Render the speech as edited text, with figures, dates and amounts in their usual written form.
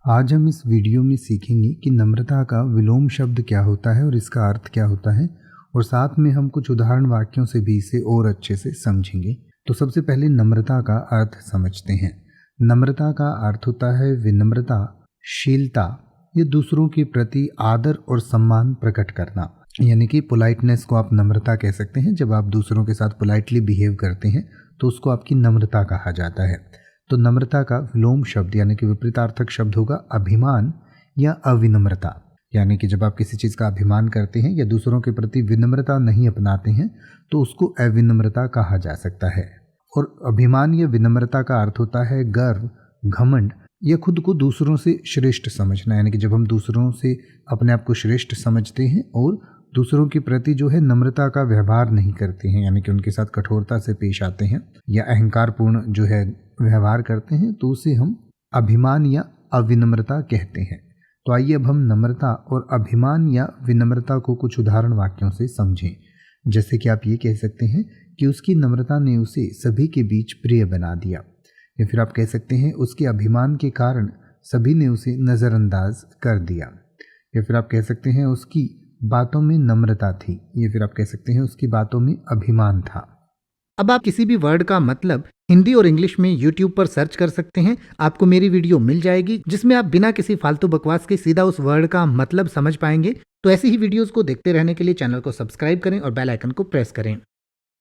आज हम इस वीडियो में सीखेंगे कि नम्रता का विलोम शब्द क्या होता है और इसका अर्थ क्या होता है, और साथ में हम कुछ उदाहरण वाक्यों से भी इसे और अच्छे से समझेंगे। तो सबसे पहले नम्रता का अर्थ समझते हैं। नम्रता का अर्थ होता है विनम्रता, शीलता या दूसरों के प्रति आदर और सम्मान प्रकट करना। यानी कि पोलाइटनेस को आप नम्रता कह सकते हैं। जब आप दूसरों के साथ पोलाइटली बिहेव करते हैं तो उसको आपकी नम्रता कहा जाता है। तो नम्रता का विलोम शब्द यानी कि विपरीतार्थक शब्द होगा अभिमान या अविनम्रता। यानी कि जब आप किसी चीज़ का अभिमान करते हैं या दूसरों के प्रति विनम्रता नहीं अपनाते हैं तो उसको अविनम्रता कहा जा सकता है। और अभिमान या विनम्रता का अर्थ होता है गर्व, घमंड या खुद को दूसरों से श्रेष्ठ समझना। यानी कि जब हम दूसरों से अपने आप को श्रेष्ठ समझते हैं और दूसरों के प्रति जो है नम्रता का व्यवहार नहीं करते हैं, यानी कि उनके साथ कठोरता से पेश आते हैं या अहंकारपूर्ण जो है व्यवहार करते हैं, तो उसे हम अभिमान या अविनम्रता कहते हैं। तो आइए अब हम नम्रता और अभिमान या विनम्रता को कुछ उदाहरण वाक्यों से समझें। जैसे कि आप ये कह सकते हैं कि उसकी नम्रता ने उसे सभी के बीच प्रिय बना दिया, या फिर आप कह सकते हैं उसके अभिमान के कारण सभी ने उसे नज़रअंदाज कर दिया, या फिर आप कह सकते हैं उसकी बातों में नम्रता थी, या फिर आप कह सकते हैं उसकी बातों में अभिमान था। अब आप किसी भी वर्ड का मतलब हिंदी और इंग्लिश में YouTube पर सर्च कर सकते हैं। आपको मेरी वीडियो मिल जाएगी जिसमें आप बिना किसी फालतू बकवास के सीधा उस वर्ड का मतलब समझ पाएंगे। तो ऐसी ही वीडियोस को देखते रहने के लिए चैनल को सब्सक्राइब करें और बेल आइकन को प्रेस करें।